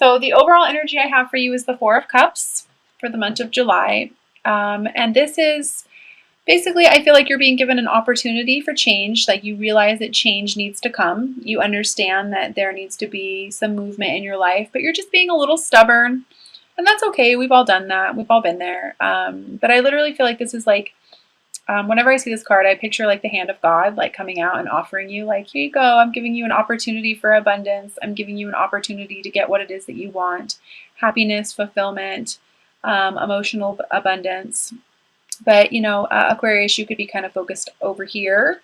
So the overall energy I have for you is the Four of Cups for the month of July. And this is basically, I feel like you're being given an opportunity for change. Like you realize that change needs to come. You understand that there needs to be some movement in your life, but you're just being a little stubborn. And that's okay. We've all done that. We've all been there. But I literally feel like this is like, whenever I see this card, I picture like the hand of God, like coming out and offering you, like, here you go. I'm giving you an opportunity for abundance. I'm giving you an opportunity to get what it is that you want: happiness, fulfillment, emotional abundance. But, you know, Aquarius, you could be kind of focused over here.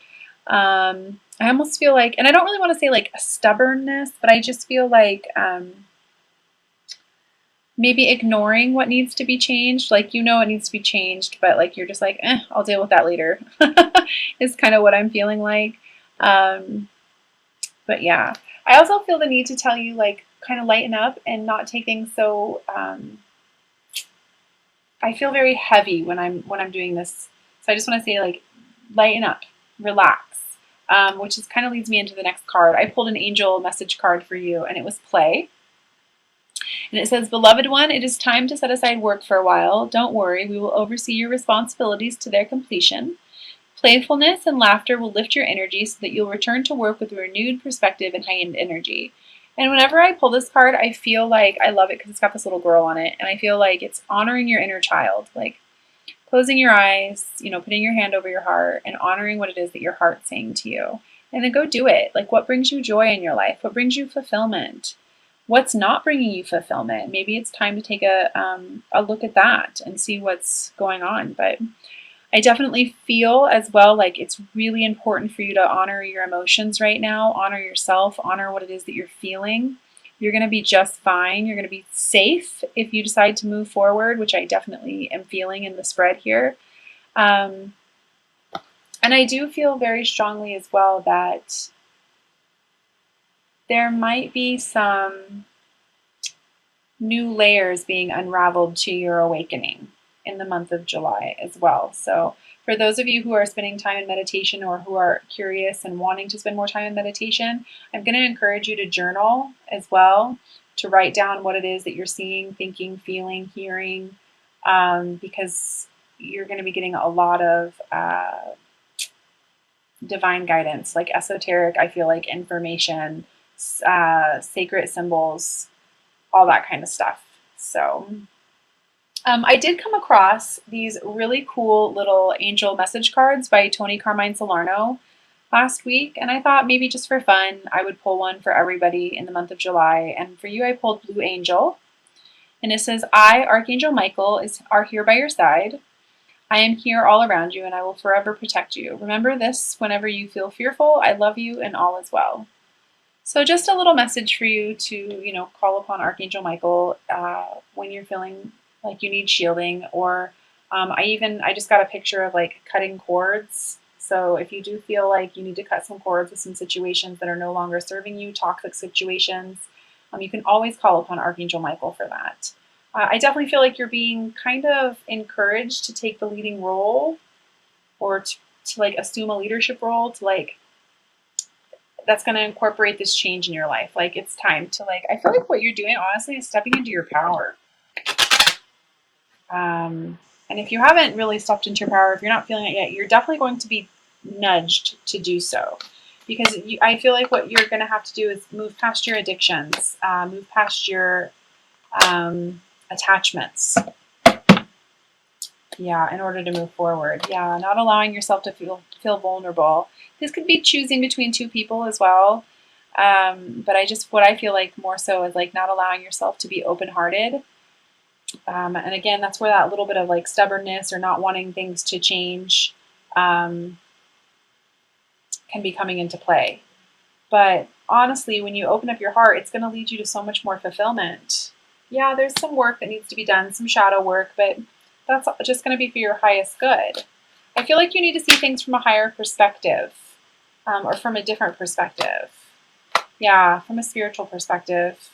I almost feel like, and I don't really want to say like a stubbornness, but I just feel like maybe ignoring what needs to be changed. Like, you know, it needs to be changed, but like, you're just like, I'll deal with that later is kind of what I'm feeling like. But yeah, I also feel the need to tell you, like, kind of lighten up and not take things so, I feel very heavy when I'm doing this. So I just want to say, like, lighten up, relax, which is kind of leads me into the next card. I pulled an angel message card for you, and it was play. And it says, beloved one, it is time to set aside work for a while. Don't worry, we will oversee your responsibilities to their completion. Playfulness and laughter will lift your energy so that you'll return to work with a renewed perspective and heightened energy. And whenever I pull this card, I feel like I love it because it's got this little girl on it. And I feel like it's honoring your inner child, like closing your eyes, you know, putting your hand over your heart and honoring what it is that your heart's saying to you. And then go do it. Like, what brings you joy in your life? What brings you fulfillment? What's not bringing you fulfillment? Maybe it's time to take a look at that and see what's going on. But I definitely feel as well like it's really important for you to honor your emotions right now, honor yourself, honor what it is that you're feeling. You're going to be just fine. You're going to be safe if you decide to move forward, which I definitely am feeling in the spread here. And I do feel very strongly as well that there might be some new layers being unraveled to your awakening in the month of July as well. So for those of you who are spending time in meditation or who are curious and wanting to spend more time in meditation, I'm going to encourage you to journal as well, to write down what it is that you're seeing, thinking, feeling, hearing, because you're going to be getting a lot of divine guidance, like esoteric, I feel like, information, sacred symbols, all that kind of stuff. So I did come across these really cool little angel message cards by Tony Carmine Salerno last week, and I thought maybe just for fun I would pull one for everybody in the month of July. And for you, I pulled Blue Angel, and it says, I, Archangel Michael, are here by your side. I am here all around you, and I will forever protect you. Remember this whenever you feel fearful. I love you, and all is well. So just a little message for you to, you know, call upon Archangel Michael when you're feeling like you need shielding, or I just got a picture of like cutting cords. So if you do feel like you need to cut some cords with some situations that are no longer serving you, toxic situations, you can always call upon Archangel Michael for that. I definitely feel like you're being kind of encouraged to take the leading role, or to like assume a leadership role, to like, that's going to incorporate this change in your life. Like, it's time to, like, I feel like what you're doing honestly is stepping into your power. And if you haven't really stepped into your power, if you're not feeling it yet, you're definitely going to be nudged to do so, because I feel like what you're going to have to do is move past your addictions, move past your attachments. Yeah, in order to move forward. Yeah, not allowing yourself to feel vulnerable. This could be choosing between two people as well. But what I feel like more so is like not allowing yourself to be open-hearted. And again, that's where that little bit of like stubbornness or not wanting things to change can be coming into play. But honestly, when you open up your heart, it's going to lead you to so much more fulfillment. Yeah, there's some work that needs to be done, some shadow work, but that's just going to be for your highest good. I feel like you need to see things from a higher perspective, or from a different perspective. Yeah, from a spiritual perspective.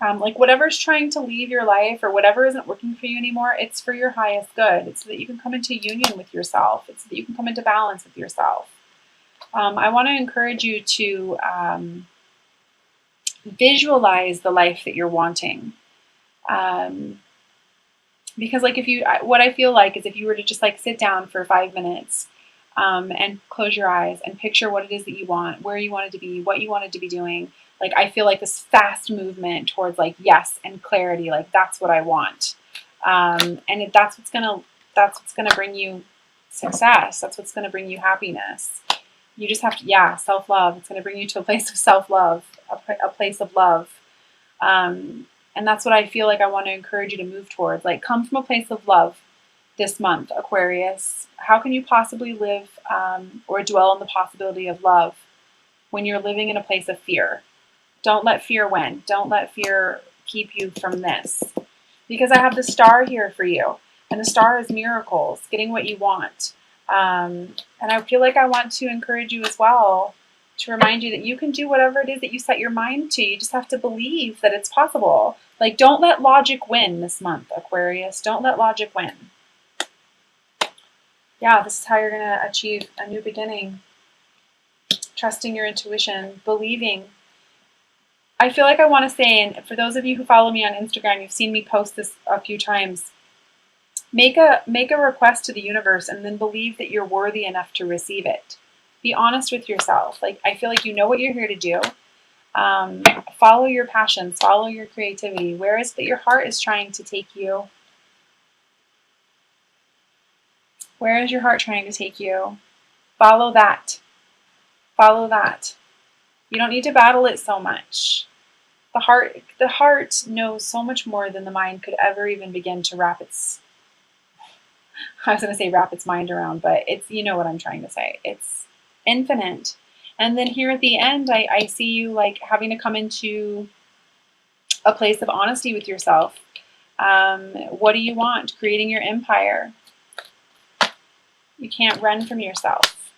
Like whatever's trying to leave your life or whatever isn't working for you anymore, it's for your highest good. It's so that you can come into union with yourself. It's so that you can come into balance with yourself. I want to encourage you to visualize the life that you're wanting. Because like what I feel like is if you were to just like sit down for 5 minutes and close your eyes and picture what it is that you want, where you want it to be, what you wanted to be doing, like I feel like this fast movement towards like yes and clarity, like that's what I want, and that's what's gonna bring you success. That's what's gonna bring you happiness. You just have to, self-love. It's gonna bring you to a place of self-love, a place of love. And that's what I feel like I want to encourage you to move towards. Like, come from a place of love this month, Aquarius. How can you possibly live or dwell on the possibility of love when you're living in a place of fear? Don't let fear win. Don't let fear keep you from this. Because I have the star here for you. And the star is miracles, getting what you want. And I feel like I want to encourage you as well to remind you that you can do whatever it is that you set your mind to. You just have to believe that it's possible. Like, don't let logic win this month, Aquarius. Don't let logic win. Yeah, this is how you're going to achieve a new beginning. Trusting your intuition, believing. I feel like I want to say, and for those of you who follow me on Instagram, you've seen me post this a few times. Make a request to the universe and then believe that you're worthy enough to receive it. Be honest with yourself. Like, I feel like you know what you're here to do. Follow your passions, follow your creativity. Where is it that your heart is trying to take you? Where is your heart trying to take you? Follow that. Follow that. You don't need to battle it so much. The heart knows so much more than the mind could ever even begin to wrap its mind around, but it's, you know what I'm trying to say. It's infinite. And then here at the end, I see you like having to come into a place of honesty with yourself. What do you want? Creating your empire. You can't run from yourself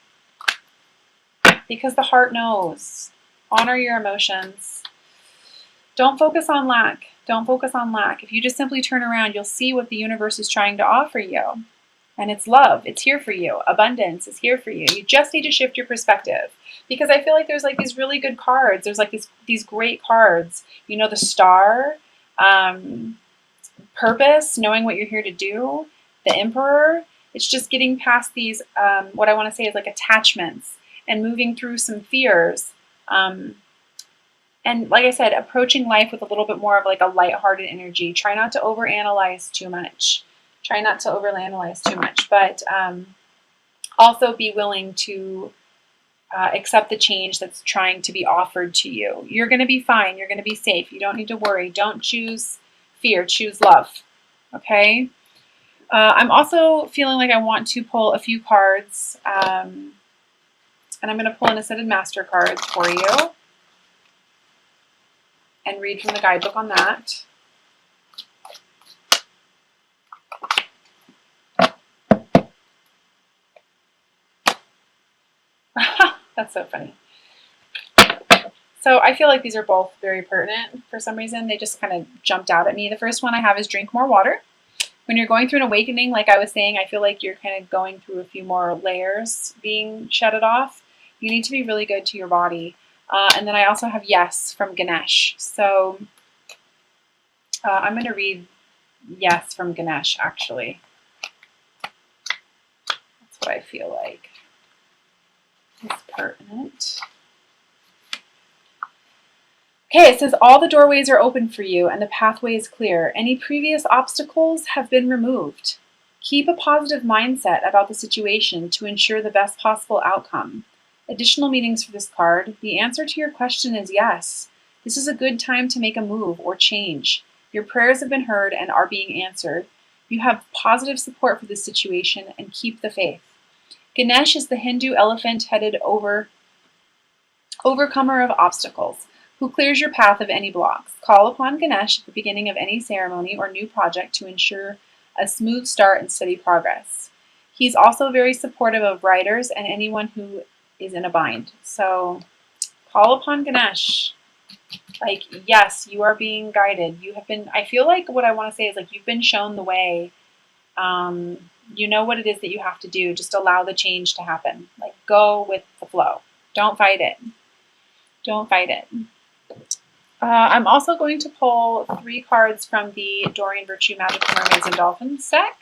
because the heart knows. Honor your emotions. Don't focus on lack. Don't focus on lack. If you just simply turn around, you'll see what the universe is trying to offer you. And it's love. It's here for you. Abundance is here for you. You just need to shift your perspective. Because I feel like there's like these really good cards. There's like these great cards. You know, the star, purpose, knowing what you're here to do, the emperor. It's just getting past these, what I want to say is like attachments and moving through some fears. And like I said, approaching life with a little bit more of like a lighthearted energy. Try not to overanalyze too much. Try not to overanalyze too much, but also be willing to accept the change that's trying to be offered to you. You're going to be fine. You're going to be safe. You don't need to worry. Don't choose fear. Choose love. Okay? I'm also feeling like I want to pull a few cards, and I'm going to pull an Ascended Master card for you and read from the guidebook on that. That's so funny. So I feel like these are both very pertinent for some reason. They just kind of jumped out at me. The first one I have is drink more water. When you're going through an awakening, like I was saying, I feel like you're kind of going through a few more layers being shedded off. You need to be really good to your body. And then I also have yes from Ganesh. So I'm going to read yes from Ganesh, actually. That's what I feel like is pertinent. Okay, it says all the doorways are open for you and the pathway is clear. Any previous obstacles have been removed. Keep a positive mindset about the situation to ensure the best possible outcome. Additional meanings for this card. The answer to your question is yes. This is a good time to make a move or change. Your prayers have been heard and are being answered. You have positive support for this situation and keep the faith. Ganesh is the Hindu elephant-headed overcomer of obstacles, who clears your path of any blocks. Call upon Ganesh at the beginning of any ceremony or new project to ensure a smooth start and steady progress. He's also very supportive of writers and anyone who is in a bind. So call upon Ganesh. Like, yes, you are being guided. You have been, I feel like what I want to say is like you've been shown the way. You know what it is that you have to do. Just allow the change to happen. Like, go with the flow. Don't fight it. Don't fight it. I'm also going to pull 3 cards from the Doreen Virtue Magical Mermaids and Dolphins deck.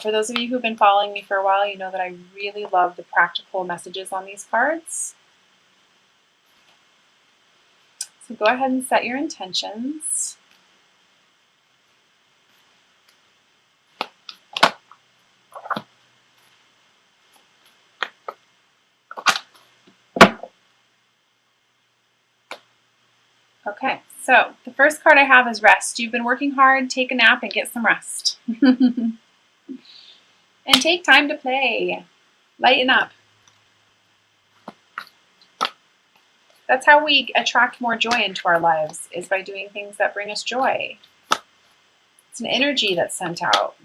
For those of you who've been following me for a while, you know that I really love the practical messages on these cards. So go ahead and set your intentions. Okay, so the first card I have is rest. You've been working hard, take a nap and get some rest. And take time to play. Lighten up. That's how we attract more joy into our lives, is by doing things that bring us joy. It's an energy that's sent out.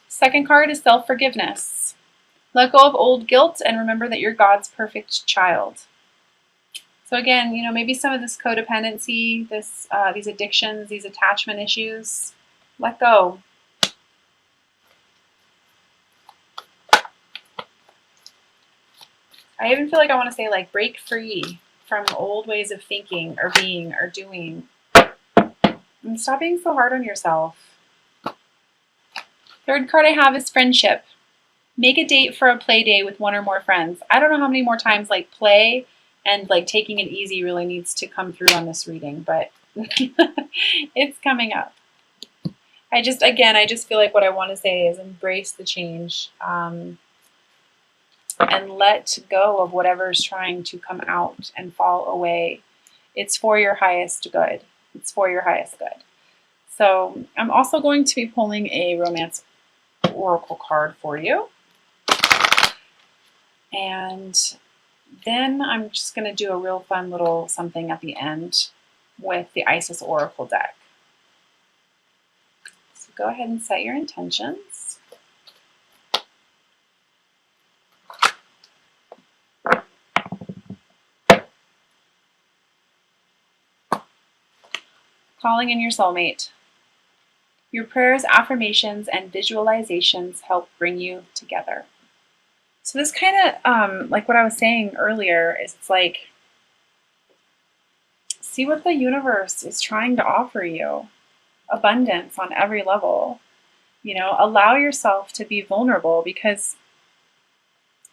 Second card is self-forgiveness. Let go of old guilt and remember that you're God's perfect child. So again, you know, maybe some of this codependency, these addictions, these attachment issues, let go. I even feel like I want to say, like, break free from old ways of thinking or being or doing. And stop being so hard on yourself. Third card I have is friendship. Make a date for a play day with 1 or more friends. I don't know how many more times like play and like taking it easy really needs to come through on this reading, but it's coming up. I just feel like what I want to say is embrace the change and let go of whatever's trying to come out and fall away. It's for your highest good. It's for your highest good. So I'm also going to be pulling a romance oracle card for you. And then I'm just going to do a real fun little something at the end with the Isis Oracle deck. So go ahead and set your intentions. Calling in your soulmate. Your prayers, affirmations, and visualizations help bring you together. So this kind of, like what I was saying earlier, is it's like, see what the universe is trying to offer you. Abundance on every level. You know, allow yourself to be vulnerable because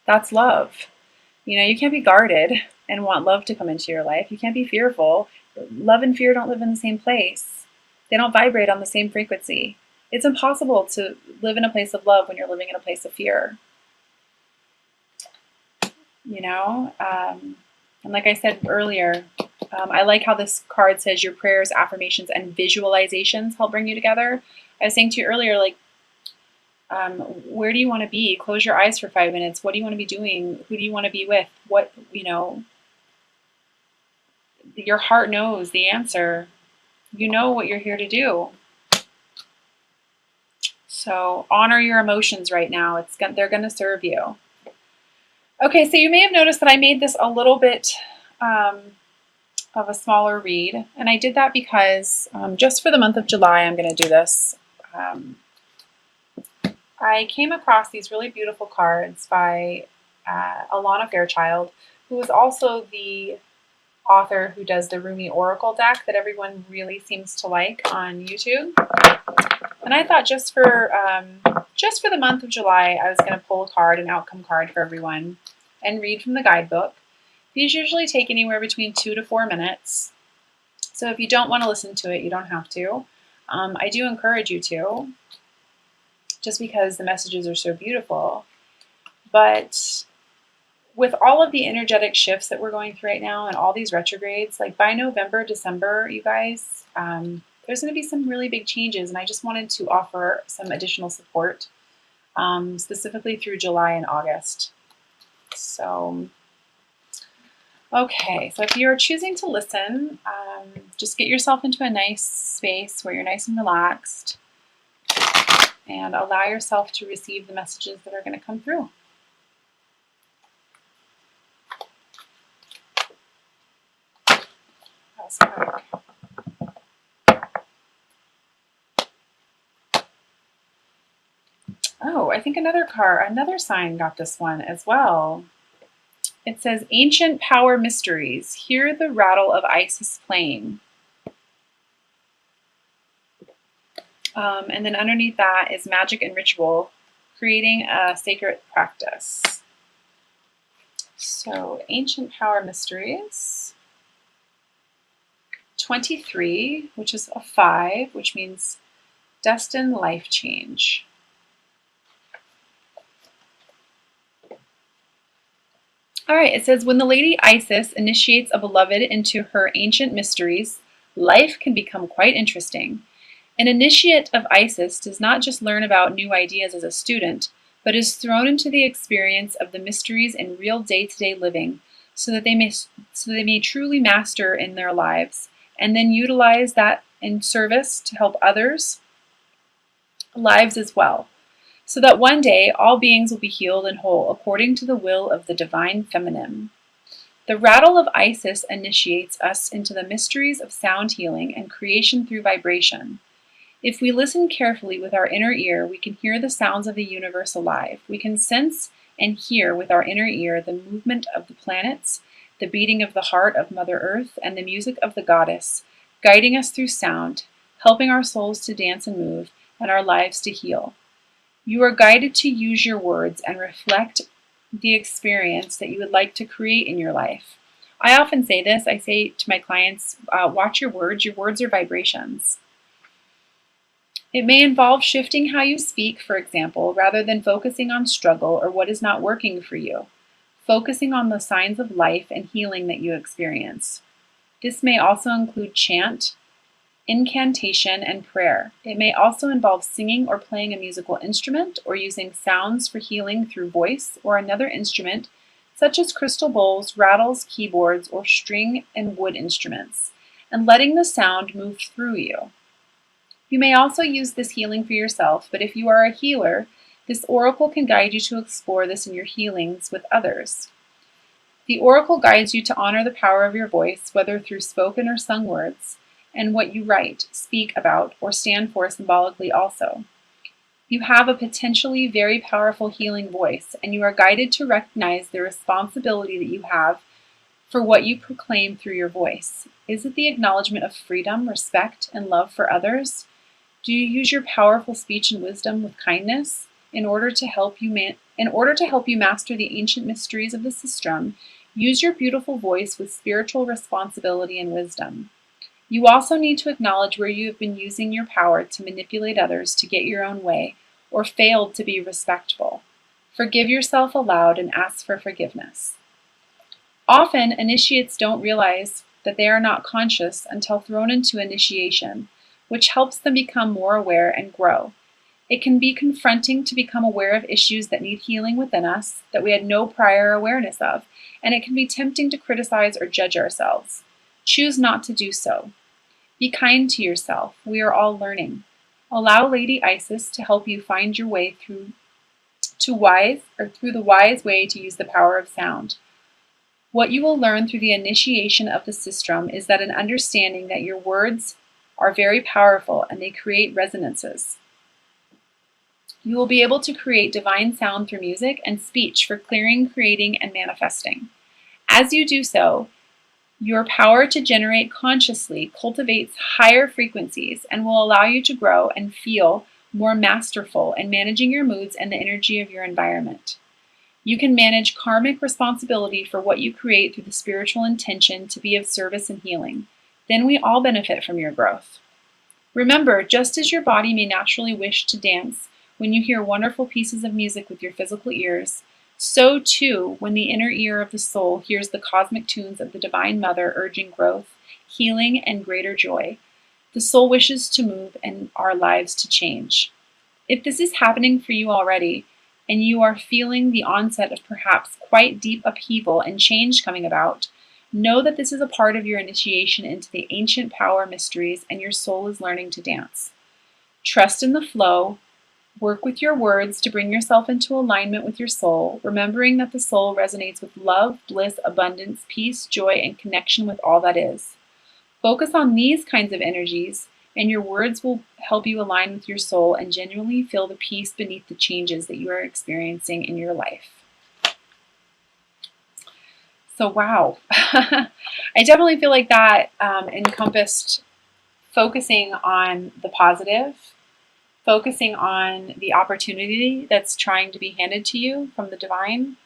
that's love. You know, you can't be guarded and want love to come into your life. You can't be fearful. Love and fear don't live in the same place. They don't vibrate on the same frequency. It's impossible to live in a place of love when you're living in a place of fear. You know, and like I said earlier, I like how this card says your prayers, affirmations, and visualizations help bring you together. I was saying to you earlier, like, where do you want to be? Close your eyes for 5 minutes. What do you want to be doing? Who do you want to be with? What, you know, your heart knows the answer. You know what you're here to do. So honor your emotions right now. They're going to serve you. Okay, so you may have noticed that I made this a little bit of a smaller read, and I did that because just for the month of July, I'm going to do this. I came across these really beautiful cards by Alana Fairchild, who is also the author who does the Rumi Oracle deck that everyone really seems to like on YouTube. And I thought just for the month of July, I was going to pull a card, an outcome card for everyone, and read from the guidebook. These usually take anywhere between 2 to 4 minutes. So if you don't want to listen to it, you don't have to. I do encourage you to, just because the messages are so beautiful. But with all of the energetic shifts that we're going through right now and all these retrogrades, like by November, December, you guys, there's going to be some really big changes. And I just wanted to offer some additional support, specifically through July and August. So, okay, so if you're choosing to listen, just get yourself into a nice space where you're nice and relaxed and allow yourself to receive the messages that are going to come through. Oh, Oh, I think another sign got this one as well. It says, Ancient Power Mysteries. Hear the rattle of Isis playing. And then underneath that is Magic and Ritual, creating a sacred practice. So, Ancient Power Mysteries. 23, which is a 5, which means destined life change. All right, it says, when the Lady Isis initiates a beloved into her ancient mysteries, life can become quite interesting. An initiate of Isis does not just learn about new ideas as a student, but is thrown into the experience of the mysteries in real day-to-day living so that they may truly master in their lives, and then utilize that in service to help others' lives as well, so that one day all beings will be healed and whole according to the will of the divine feminine. The rattle of Isis initiates us into the mysteries of sound healing and creation through vibration. If we listen carefully with our inner ear, we can hear the sounds of the universe alive. We can sense and hear with our inner ear the movement of the planets, the beating of the heart of Mother Earth, and the music of the goddess, guiding us through sound, helping our souls to dance and move, and our lives to heal. You are guided to use your words and reflect the experience that you would like to create in your life. I often say this, I say to my clients, watch your words are vibrations. It may involve shifting how you speak, for example, rather than focusing on struggle or what is not working for you, focusing on the signs of life and healing that you experience. This may also include chant, incantation, and prayer. It may also involve singing or playing a musical instrument or using sounds for healing through voice or another instrument, such as crystal bowls, rattles, keyboards, or string and wood instruments, and letting the sound move through you. You may also use this healing for yourself, but if you are a healer, this oracle can guide you to explore this in your healings with others. The oracle guides you to honor the power of your voice, whether through spoken or sung words, and what you write, speak about, or stand for symbolically also. You have a potentially very powerful healing voice, and you are guided to recognize the responsibility that you have for what you proclaim through your voice. Is it the acknowledgement of freedom, respect, and love for others? Do you use your powerful speech and wisdom with kindness in order to help you master the ancient mysteries of the system? Use your beautiful voice with spiritual responsibility and wisdom. You also need to acknowledge where you have been using your power to manipulate others to get your own way or failed to be respectful. Forgive yourself aloud and ask for forgiveness. Often, initiates don't realize that they are not conscious until thrown into initiation, which helps them become more aware and grow. It can be confronting to become aware of issues that need healing within us that we had no prior awareness of, and it can be tempting to criticize or judge ourselves. Choose not to do so. Be kind to yourself. We are all learning. Allow Lady Isis to help you find your way through the wise way to use the power of sound. What you will learn through the initiation of the system is that an understanding that your words are very powerful and they create resonances. You will be able to create divine sound through music and speech for clearing, creating, and manifesting. As you do so, your power to generate consciously cultivates higher frequencies and will allow you to grow and feel more masterful in managing your moods and the energy of your environment. You can manage karmic responsibility for what you create through the spiritual intention to be of service and healing. Then we all benefit from your growth. Remember, just as your body may naturally wish to dance when you hear wonderful pieces of music with your physical ears, so too, when the inner ear of the soul hears the cosmic tunes of the Divine Mother urging growth, healing, and greater joy, the soul wishes to move and our lives to change. If this is happening for you already, and you are feeling the onset of perhaps quite deep upheaval and change coming about, know that this is a part of your initiation into the ancient power mysteries and your soul is learning to dance. Trust in the flow. Work with your words to bring yourself into alignment with your soul, remembering that the soul resonates with love, bliss, abundance, peace, joy, and connection with all that is. Focus on these kinds of energies And your words will help you align with your soul and genuinely feel the peace beneath the changes that you are experiencing in your life. So, wow. I definitely feel like that encompassed focusing on the positive, focusing on the opportunity that's trying to be handed to you from the divine.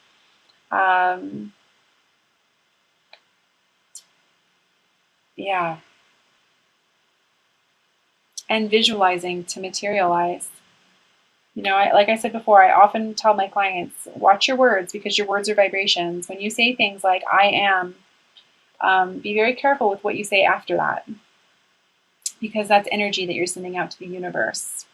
Yeah. And visualizing to materialize. You know, like I said before, I often tell my clients, watch your words because your words are vibrations. When you say things like, I am, be very careful with what you say after that because that's energy that you're sending out to the universe.